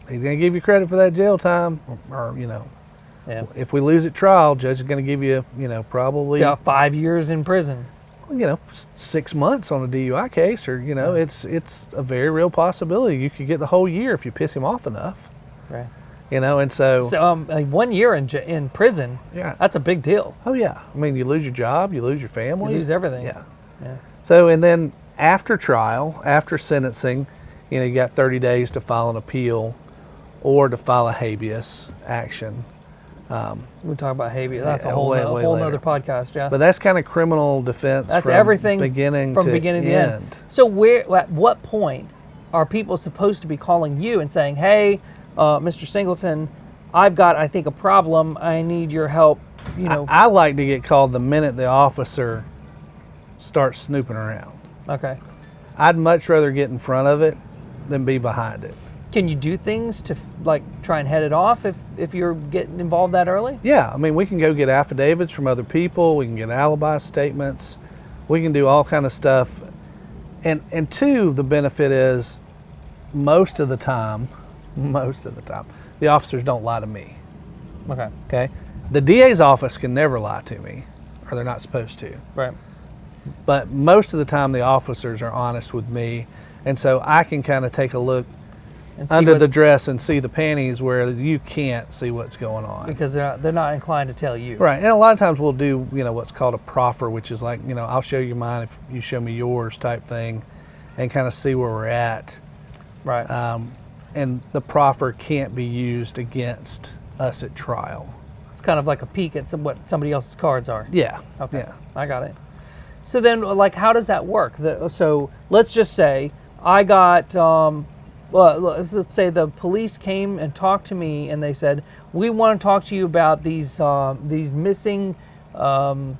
he's going to give you credit for that jail time, or yeah. If we lose at trial, judge is going to give you, probably 5 years in prison. 6 months on a DUI case, or it's a very real possibility. You could get the whole year if you piss him off enough. Right. And so 1 year in prison. Yeah. That's a big deal. Oh yeah. I mean, you lose your job, you lose your family, You lose everything. Yeah. Yeah. So, and then after trial, after sentencing, you got 30 days to file an appeal or to file a habeas action. We'll talk about habeas. That's Yeah, a whole way nother later. podcast, yeah. But that's kind of criminal defense. That's from everything beginning from to beginning to end. end. So at what point are people supposed to be calling you and saying, hey, Mr. Singleton, I've got, I think, a problem. I need your help. I like to get called the minute the officer starts snooping around. Okay. I'd much rather get in front of it than be behind it. Can you do things to try and head it off if you're getting involved that early? Yeah, I mean, we can go get affidavits from other people. We can get alibi statements. We can do all kind of stuff. And two, the benefit is most of the time, the officers don't lie to me. Okay. Okay? The DA's office can never lie to me, or they're not supposed to. Right. But most of the time, the officers are honest with me, and so I can kind of take a look under the dress and see the panties where you can't see what's going on. Because they're not inclined to tell you. Right, and a lot of times we'll do what's called a proffer, which is like I'll show you mine if you show me yours type thing, and kind of see where we're at. Right. And the proffer can't be used against us at trial. It's kind of like a peek at what somebody else's cards are. Yeah. Okay. Yeah. I got it. So then, how does that work? So let's just say I got, let's say the police came and talked to me and they said, we want to talk to you about these missing Pokemon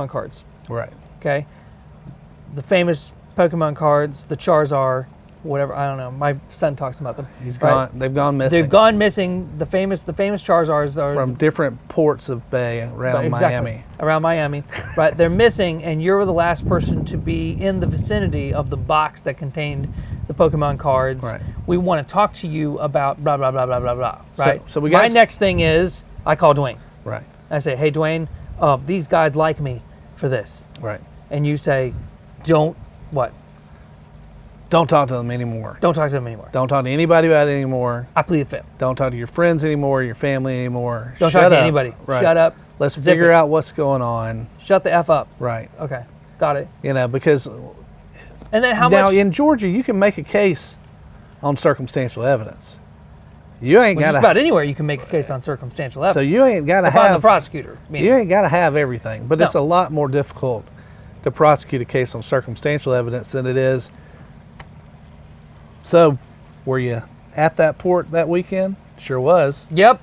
cards. Right. Okay. The famous Pokemon cards, the Charizard, whatever, I don't know. My son talks about them. He's gone. They've gone missing. They've gone missing. The famous Charizards are from different ports of Bay around Miami. Around Miami, right? They're missing, and you're the last person to be in the vicinity of the box that contained the Pokemon cards. Right. We want to talk to you about blah blah blah blah blah blah. Right. So we got my next thing is I call Dwayne. Right. I say, hey Dwayne, these guys like me for this. Right. And you say, don't what? Don't talk to them anymore. Don't talk to them anymore. Don't talk to anybody about it anymore. I plead the fifth. Don't talk to your friends anymore, your family anymore. Don't talk to anybody. Right. Shut up. Let's figure out what's going on. Shut the F up. Right. Okay. Got it. Because and then how now much? in Georgia you can make a case on circumstantial evidence. You ain't got Just to about anywhere you can make a case on circumstantial evidence. So you ain't got to if I'm the have prosecutor. Meaning. You ain't got to have everything, but it's No. a lot more difficult to prosecute a case on circumstantial evidence than it is. So, were you at that port that weekend? Sure was. Yep.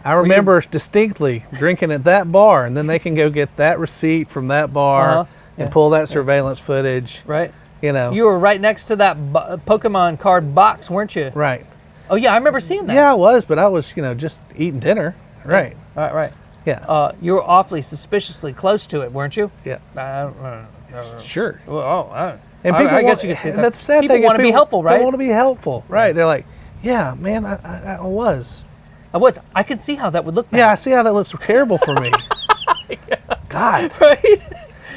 I remember distinctly drinking at that bar, and then they can go get that receipt from that bar and pull that surveillance footage. Right. You were right next to that Pokemon card box, weren't you? Right. Oh yeah, I remember seeing that. Yeah, I was, but I was, just eating dinner. Right. Right. Yeah. You were awfully suspiciously close to it, weren't you? Yeah. Sure. Well, and people I guess you could say that. The sad People thing is want to be helpful, right? They want to be helpful, right? They're like, yeah, man, I was. I can see how that would look bad. Yeah, I see how that looks terrible for me. God. Right.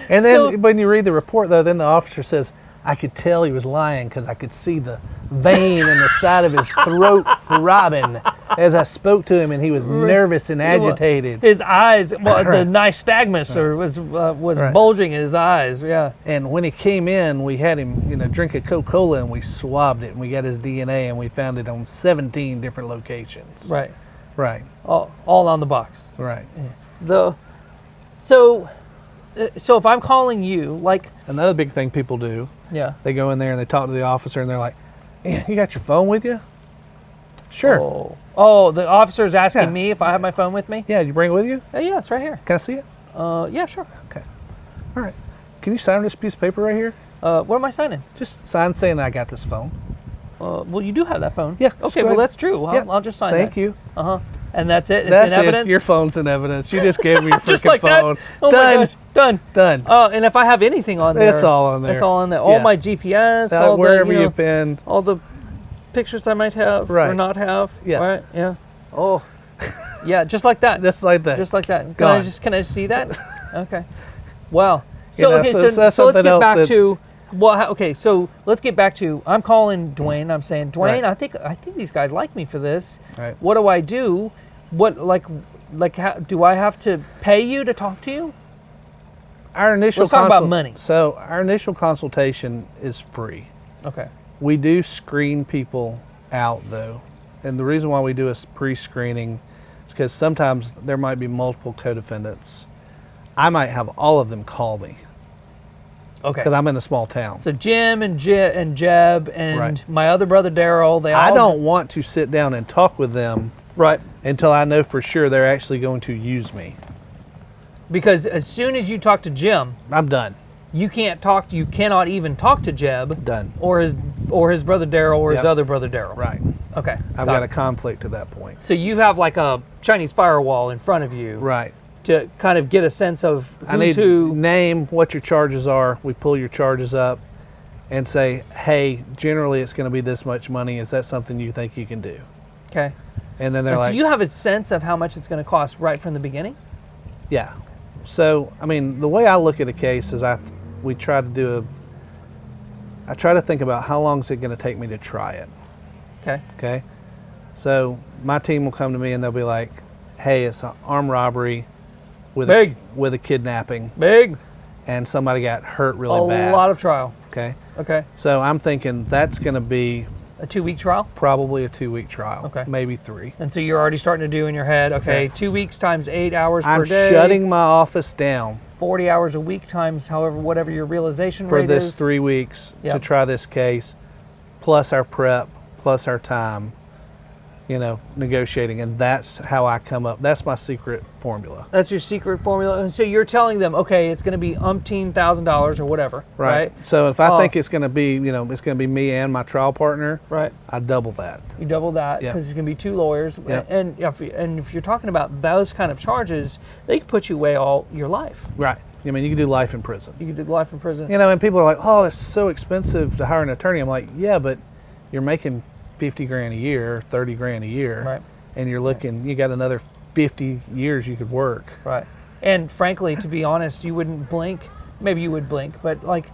And then when you read the report, though, then the officer says, I could tell he was lying because I could see the vein in the side of his throat throbbing as I spoke to him, and he was nervous and agitated. His eyes, the nystagmus was bulging in his eyes. Yeah. And when he came in, we had him, drink a Coca-Cola, and we swabbed it, and we got his DNA, and we found it on 17 different locations. Right. Right. All on the box. Right. So if I'm calling you, another big thing people do. Yeah. They go in there and they talk to the officer, and they're like, you got your phone with you? Sure. Oh, the officer's asking me if I have my phone with me? Yeah, did you bring it with you? Yeah, it's right here. Can I see it? Yeah, sure. Okay. All right. Can you sign this piece of paper right here? What am I signing? Just sign saying that I got this phone. Well, you do have that phone. Yeah. Okay, go well, ahead. that's true. Yeah. I'll just sign that. Thank you. And that's it? It's That's in it. evidence? Your phone's in evidence. You just gave me your Just freaking like that? phone. Oh Done. my gosh. Done. Done. And if I have anything on there. It's all on there. It's all on there. All Yeah. my GPS, all wherever the, you've been. all the pictures I might have or Right. not have. Yeah. Right? Yeah. Oh. Yeah, just like that. Just like that. Just like that. Gone. Can I see that? Okay. Wow. You So know, okay, so that's so let's something get else back that- to okay, so let's get back to I'm calling Dwayne. I'm saying, Dwayne, Right. I think these guys like me for this. Right. What do I do? What how, do I have to pay you to talk to you? Our initial Let's talk about money. So our initial consultation is free. Okay. We do screen people out though. And the reason why we do a pre-screening is because sometimes there might be multiple co-defendants. I might have all of them call me Okay. because I'm in a small town. So Jim and Jeb and Right. my other brother Daryl, they all I don't want to sit down and talk with them right. until I know for sure they're actually going to use me. Because as soon as you talk to Jim, I'm done. you cannot even talk to Jeb Done. or his brother Daryl or his Yep. other brother Daryl. Right. Okay. I've got a conflict to that point. So you have like a Chinese firewall in front of you Right. to kind of get a sense of I who's need who. name what your charges are. We pull your charges up and say, hey, generally it's going to be this much money. Is that something you think you can do? Okay. And then they're And so like, you have a sense of how much it's going to cost right from the beginning? yeah. So, I mean, the way I look at a case is I try to think about how long is it going to take me to try it. Okay. Okay. So my team will come to me and they'll be like, hey, it's an armed robbery with Big. with a kidnapping Big. and somebody got hurt really A bad. lot of trial. Okay. Okay. So I'm thinking that's going to be A 2-week trial? probably a 2-week trial. Okay. Maybe 3. And so you're already starting to do in your head, okay, Okay. 2 weeks times 8 hours I'm per day. shutting my office down 40 hours a week times whatever your realization for rate this is. 3 weeks to Yep. try this case, plus our prep, plus our time, negotiating. And that's how I come up. That's my secret formula. That's your secret formula. And so you're telling them, okay, it's going to be $1,000 or whatever, right? So if I think it's going to be, it's going to be me and my trial partner, Right. I double that. You double that Yep. because it's going to be 2 lawyers. Yep. And if you're talking about those kind of charges, they could put you away all your life. Right. I mean, you can do life in prison. You could do life in prison. And people are like, oh, it's so expensive to hire an attorney. I'm like, yeah, but you're making $50,000 a year, $30,000 a year. Right. And you're looking, you got another 50 years you could work. Right. And frankly, to be honest, you wouldn't blink. Maybe you would blink, but like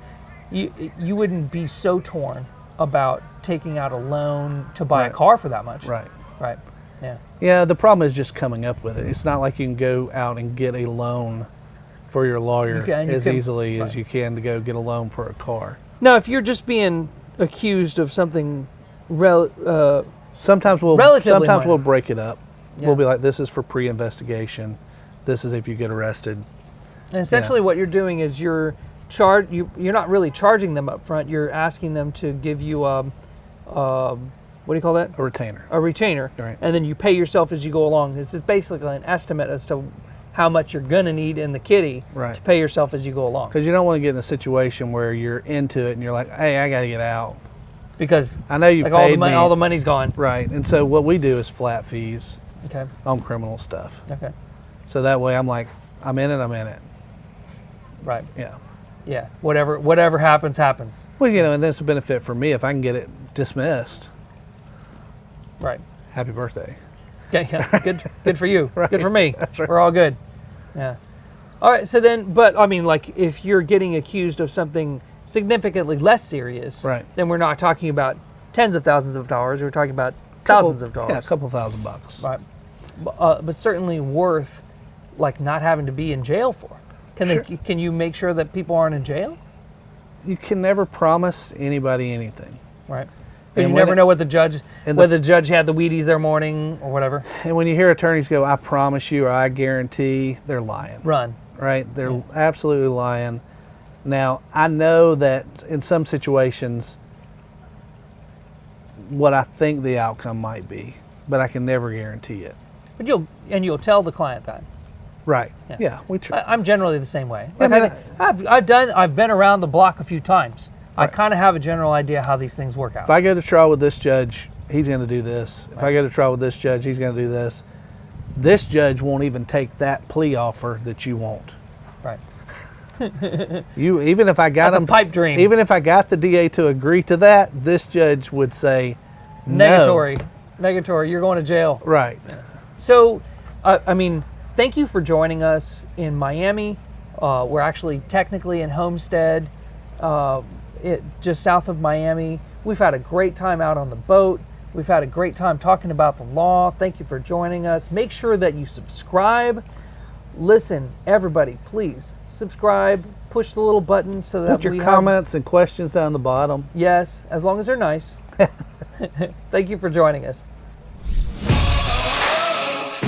you wouldn't be so torn about taking out a loan to buy a Right. car for that much. Right. Right. Yeah. Yeah, the problem is just coming up with it. It's not like you can go out and get a loan for your lawyer as easily as you can to go get a loan for a car. Now, if you're just being accused of something Sometimes relatively minor. we'll break it up. Yeah. We'll be like, this is for pre-investigation. This is if you get arrested. And essentially what you're doing is you're not really charging them up front. You're asking them to give you what do you call that? A retainer. A retainer. Right. And then you pay yourself as you go along. This is basically an estimate as to how much you're going to need in the kitty Right. to pay yourself as you go along. Because you don't want to get in a situation where you're into it and you're like, hey, I got to get out. Because I know you like paid me. all the money's gone. Right. And so what we do is flat fees Okay. on criminal stuff. Okay. So that way I'm like, I'm in it. Right. Yeah. Yeah. Whatever happens, happens. Well, and there's a benefit for me if I can get it dismissed. Right. Happy birthday. Okay. Yeah. Good for you. Right. Good for me. That's right. We're all good. Yeah. All right. So then, but I mean, like, if you're getting accused of something significantly less serious, Right. then we're not talking about tens of thousands of dollars. We're talking about thousands of dollars. Yeah, a couple $1,000. Right. But certainly worth, like, not having to be in jail for. Can you make sure that people aren't in jail? You can never promise anybody anything. Right. But And you when never know what the judge, and whether the judge had the Wheaties that morning or whatever. And when you hear attorneys go, I promise you or I guarantee, they're lying. Run. Right? They're absolutely lying. Now, I know that in some situations, what I think the outcome might be, but I can never guarantee it. But you'll tell the client that. Right. Yeah. We try. I'm generally the same way. Yeah, Like I've been around the block a few times. I kind of have a general idea how these things work out. If I go to trial with this judge, he's going to do this. If I go to trial with this judge, he's going to do this. This judge won't even take that plea offer that you want. Right. Even if I got That's a pipe dream. Even if I got the DA to agree to that, this judge would say negatory. Negatory. You're going to jail. Right. So, I mean, thank you for joining us in Miami. We're actually technically in Homestead, just south of Miami. We've had a great time out on the boat. We've had a great time talking about the law. Thank you for joining us. Make sure that you subscribe. Listen, everybody, please subscribe. Push the little button so that Put your comments and questions down the bottom. Yes, as long as they're nice. Thank you for joining us.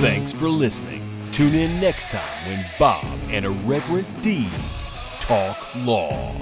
Thanks for listening. Tune in next time when Bob and Irreverent D talk law.